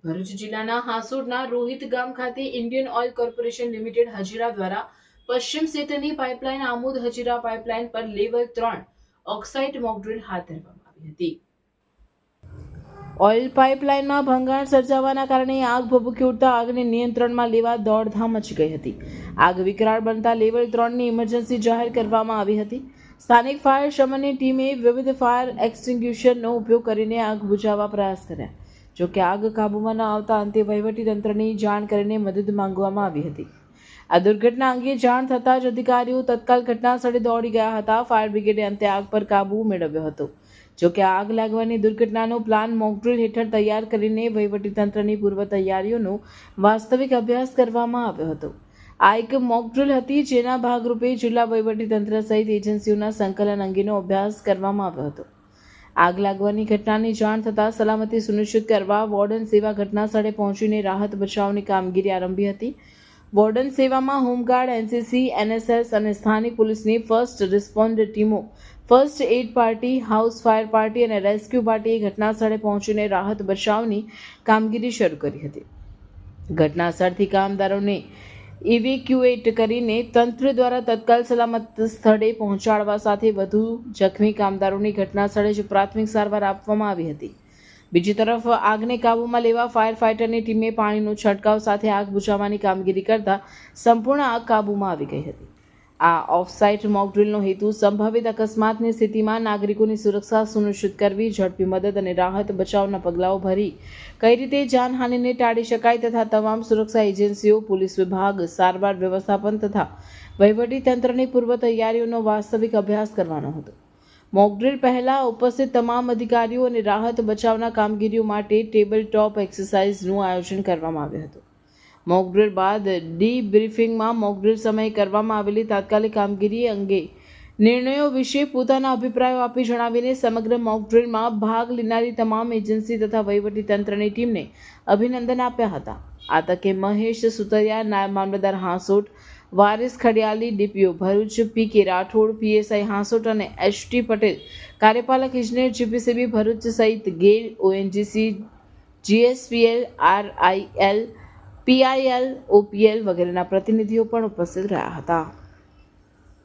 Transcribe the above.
ભરૂચ જિલ્લાના હાંસોડના રોહિત ગામ ખાતે Indian oil corporation limited Hazira દ્વારા પશ્ચિમ ક્ષેત્રની પાઇપલાઇન આમોદ હજીરા પાઇપલાઇન પર લેવલ 3 ઓક્સાઇડ મોકડ્રીલ હાથ ધરવામાં આવી હતી. ઓઇલ પાઇપલાઇનમાં ભંગાણ સર્જાવાના કારણે આગ ભભૂકી ઉઠતા આગને નિયંત્રણમાં લેવા દોડધામ મચી ગઈ હતી. આગ વિકરાળ બનતા લેવલ 3ની ઇમરજન્સી જાહેર કરવામાં આવી હતી. સ્થાનિક ફાયર શમનની ટીમે વિવિધ ફાયર એક્સટિંગ્યુશરનો ઉપયોગ કરીને આગ બુઝાવવા પ્રયાસ કર્યા. જોકે આગ કાબૂમાં ન આવતા અંતે વહીવટીતંત્રની જાણ કરીને મદદ માંગવામાં આવી હતી. આ દુર્ઘટના અંગે જાણ થતાં જ અધિકારીઓ તત્કાલ ઘટનાસ્થળે દોડી ગયા હતા. ફાયર બ્રિગેડે અંતે આગ પર કાબૂ મેળવ્યો હતો. જોકે આગ લાગવાની દુર્ઘટનાનો પ્લાન મોકડ્રીલ હેઠળ તૈયાર કરીને વહીવટીતંત્રની પૂર્વ તૈયારીઓનો વાસ્તવિક અભ્યાસ કરવામાં આવ્યો હતો. આ એક મોકડ્રીલ હતી, જેના ભાગરૂપે જિલ્લા વહીવટીતંત્ર સહિત એજન્સીઓના સંકલન અંગેનો અભ્યાસ કરવામાં આવ્યો હતો. આગ લાગવાની ઘટનાની જાણ થતાં સલામતી સુનિશ્ચિત કરવા વોર્ડન સેવા ઘટનાસ્થળે પહોંચીને રાહત બચાવની કામગીરી આરંભી હતી. વોર્ડન સેવામાં હોમગાર્ડ, એનસીસી, એનએસએસ અને સ્થાનિક પોલીસની ફર્સ્ટ રિસ્પોન્ડ ટીમો, first aid party, house fire party અને રેસ્ક્યુ પાર્ટીએ ઘટનાસ્થળે પહોંચીને રાહત બચાવની કામગીરી શરૂ કરી હતી. ઘટનાસ્થળથી કામદારોને ઇવેક્યુએટ કરીને તંત્ર દ્વારા તત્કાલ સલામત સ્થળે પહોંચાડવા સાથે વધુ જખમી કામદારોની ઘટનાસ્થળે જ પ્રાથમિક સારવાર આપવામાં આવી હતી. બીજી તરફ આગને કાબૂમાં લેવા ફાયર ફાઇટરની ટીમે પાણીનો છંટકાવ સાથે આગ બુઝાવવાની કામગીરી કરતા સંપૂર્ણ આગ કાબૂમાં આવી ગઈ હતી. આ ઓફસાઇટ મોકડ્રીલનો હેતુ સંભવિત અકસ્માતની સ્થિતિમાં નાગરિકોની સુરક્ષા સુનિશ્ચિત કરવી, ઝડપી મદદ અને રાહત બચાવના પગલાઓ ભરી કઈ રીતે જાનહાનિને ટાળી શકાય તથા તમામ સુરક્ષા એજન્સીઓ, પોલીસ વિભાગ, સારવાર વ્યવસ્થાપન તથા વહીવટી તંત્રની પૂર્વ તૈયારીઓનો વાસ્તવિક અભ્યાસ કરવાનો હતો. મોકડ્રીલ પહેલા ઉપસ્થિત તમામ અધિકારીઓ અને રાહત બચાવના કામગીરીઓ માટે ટેબલ ટોપ એક્સરસાઇઝનું આયોજન કરવામાં આવ્યું હતું. મોકડ્રીલ બાદ ડીબ્રીફિંગમાં મોકડ્રીલ સમયે કરવામાં આવેલી તાત્કાલિક કામગીરી અંગે નિર્ણયો વિશે પોતાના અભિપ્રાયો આપી જણાવીને સમગ્ર મોકડ્રીલમાં ભાગ લેનારી તમામ એજન્સી તથા વહીવટીતંત્રની ટીમને અભિનંદન આપ્યા હતા. આ તકે મહેશ સુતરિયા, નાયબ મામલતદાર Hansot, Waris Khadiyali, DPO Bharuch, PK Rathod, PSI Hansot અને એચટી પટેલ, કાર્યપાલક ઇજનેર જીપીસીબી ભરૂચ સહિત ગેલ, ઓએનજીસી, જીએસપીએલ, આરઆઈએલ, પીઆઈએલ, ઓપીએલ વગેરેના પ્રતિનિધિઓ પણ ઉપસ્થિત રહ્યા હતા.